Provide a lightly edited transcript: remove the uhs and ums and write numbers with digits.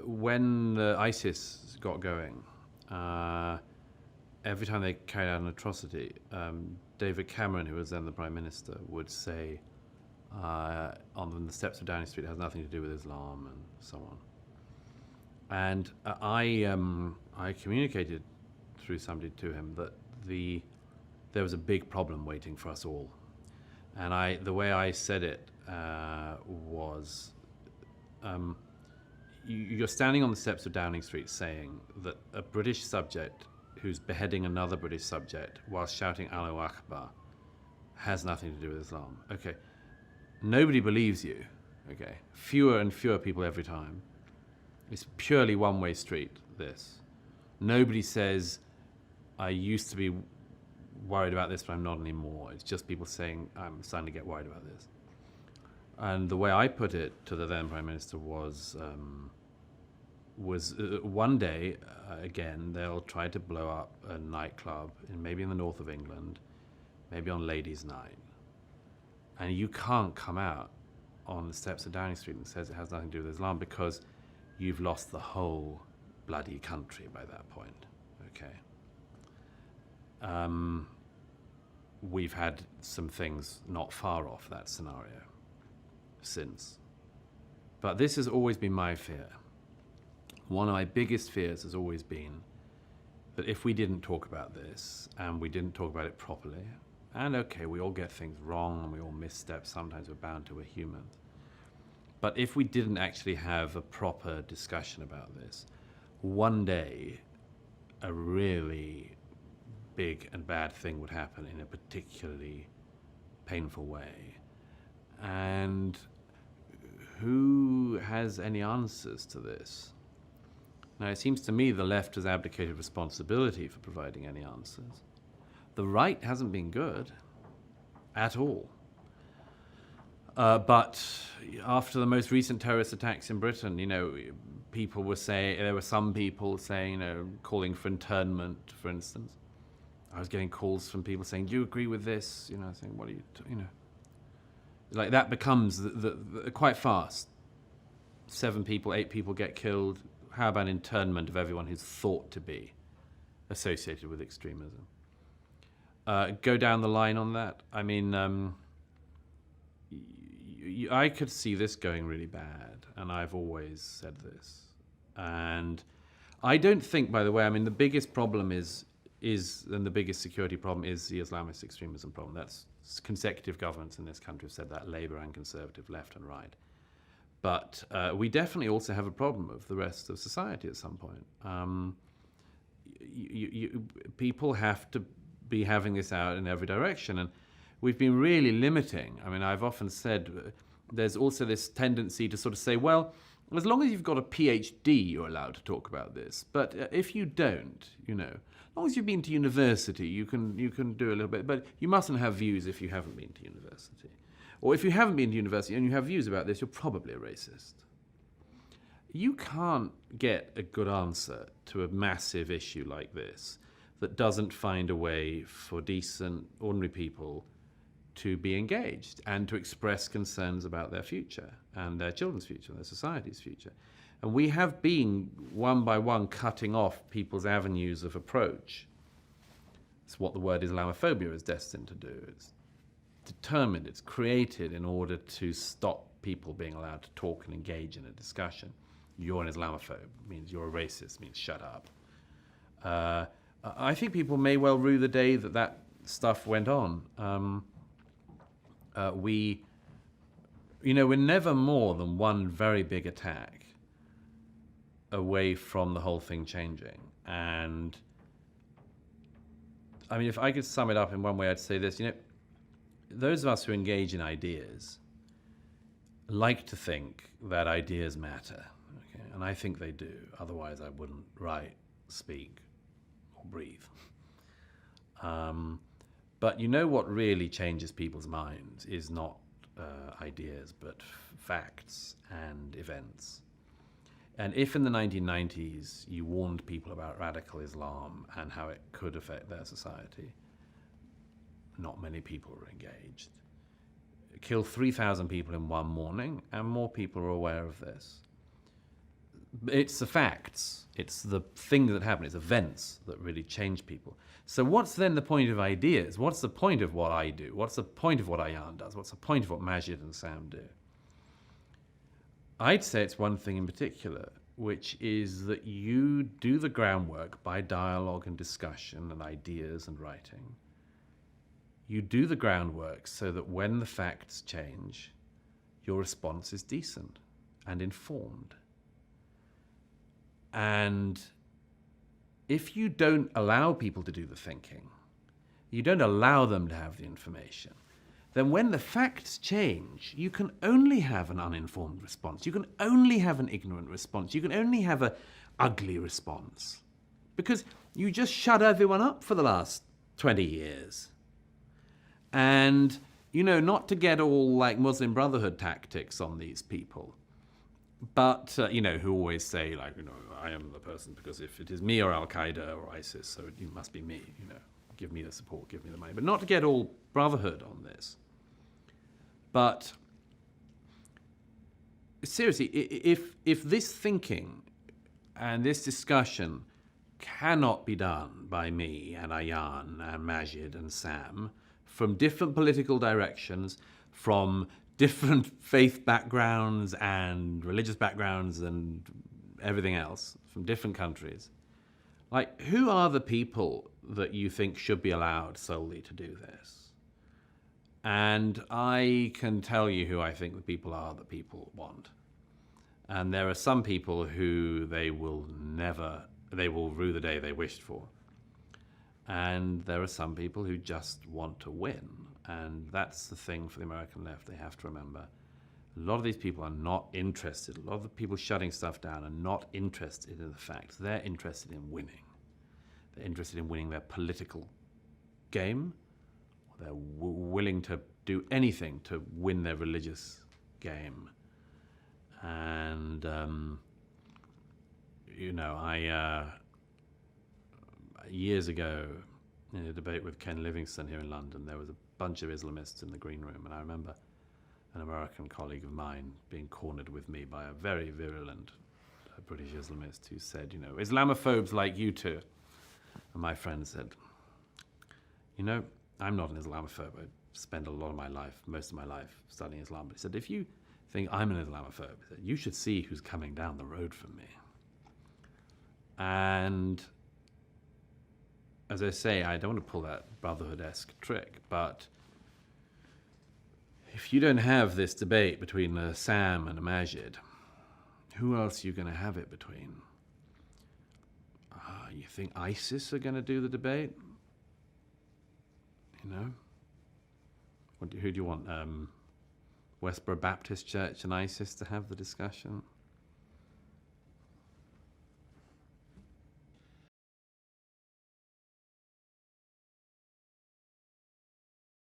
when ISIS got going, every time they carried out an atrocity, David Cameron, who was then the Prime Minister, would say on the steps of Downing Street, it has nothing to do with Islam and so on. And I communicated through somebody to him that there was a big problem waiting for us all. And the way I said it was, you're standing on the steps of Downing Street saying that a British subject who's beheading another British subject while shouting Allahu Akbar has nothing to do with Islam. Okay, nobody believes you. Okay, fewer and fewer people every time. It's purely one-way street, this. Nobody says, I used to be worried about this, but I'm not anymore. It's just people saying, I'm starting to get worried about this. And the way I put it to the then Prime Minister was one day, again, they'll try to blow up a nightclub, maybe in the north of England, maybe on Ladies' Night. And you can't come out on the steps of Downing Street and says it has nothing to do with Islam, because you've lost the whole bloody country by that point. Okay. We've had some things not far off that scenario since. But this has always been my fear. One of my biggest fears has always been that if we didn't talk about this, and we didn't talk about it properly, and okay, we all get things wrong and we all misstep, sometimes we're bound to, we're humans. But if we didn't actually have a proper discussion about this, one day a really big and bad thing would happen in a particularly painful way. And who has any answers to this? Now, it seems to me the left has abdicated responsibility for providing any answers. The right hasn't been good at all. But after the most recent terrorist attacks in Britain, people were saying, there were some people saying, calling for internment, for instance. I was getting calls from people saying, do you agree with this? Saying, what are you, like that becomes quite fast. 7 people, 8 people get killed. How about internment of everyone who's thought to be associated with extremism? Go down the line on that. I mean, I could see this going really bad, and I've always said this. And I don't think, by the way, the biggest problem is and the biggest security problem is the Islamist extremism problem. That's consecutive governments in this country have said that, Labour and Conservative, left and right. But we definitely also have a problem of the rest of society at some point. People have to be having this out in every direction, and we've been really limiting. I've often said there's also this tendency to sort of say, well, as long as you've got a PhD, you're allowed to talk about this. But if you don't, as long as you've been to university, you can do a little bit. But you mustn't have views if you haven't been to university. Or if you haven't been to university and you have views about this, you're probably a racist. You can't get a good answer to a massive issue like this that doesn't find a way for decent, ordinary people to be engaged and to express concerns about their future and their children's future and their society's future. And we have been, one by one, cutting off people's avenues of approach. It's what the word Islamophobia is destined to do. It's determined, it's created in order to stop people being allowed to talk and engage in a discussion. You're an Islamophobe, means you're a racist, means shut up. I think people may well rue the day that stuff went on. We're never more than one very big attack away from the whole thing changing. And if I could sum it up in one way, I'd say this, those of us who engage in ideas like to think that ideas matter. Okay? And I think they do. Otherwise, I wouldn't write, speak, or breathe. But what really changes people's minds is not ideas, but facts and events. And if in the 1990s you warned people about radical Islam and how it could affect their society, not many people were engaged. Kill 3,000 people in one morning, and more people are aware of this. It's the facts. It's the thing that happen. It's events that really change people. So what's then the point of ideas? What's the point of what I do? What's the point of what Ayan does? What's the point of what Majid and Sam do? I'd say it's one thing in particular, which is that you do the groundwork by dialogue and discussion and ideas and writing. You do the groundwork so that when the facts change, your response is decent and informed. And if you don't allow people to do the thinking, you don't allow them to have the information, then when the facts change, you can only have an uninformed response. You can only have an ignorant response. You can only have an ugly response. Because you just shut everyone up for the last 20 years. And, not to get all like Muslim Brotherhood tactics on these people, but, who always say, like, I am the person because if it is me or Al-Qaeda or ISIS, so it must be me, give me the support, give me the money. But not to get all Brotherhood on this. But seriously, if this thinking and this discussion cannot be done by me and Ayan and Majid and Sam from different political directions, from different faith backgrounds and religious backgrounds and everything else, from different countries, like, who are the people that you think should be allowed solely to do this? And I can tell you who I think the people are that people want. And there are some people who they will rue the day they wished for. And there are some people who just want to win. And that's the thing for the American left they have to remember. A lot of these people are not interested. A lot of the people shutting stuff down are not interested in the facts. They're interested in winning. They're interested in winning their political game. They're willing to do anything to win their religious game. And, years ago, in a debate with Ken Livingstone here in London, there was a bunch of Islamists in the green room, and I remember an American colleague of mine being cornered with me by a very virulent British Islamist who said, Islamophobes like you two. And my friend said, I'm not an Islamophobe. I spent most of my life studying Islam. But he said, if you think I'm an Islamophobe, he said, you should see who's coming down the road from me. And as I say, I don't want to pull that Brotherhood-esque trick, but if you don't have this debate between a Sam and a Majid, who else are you going to have it between? You think ISIS are going to do the debate? Who do you want? Westboro Baptist Church and ISIS to have the discussion?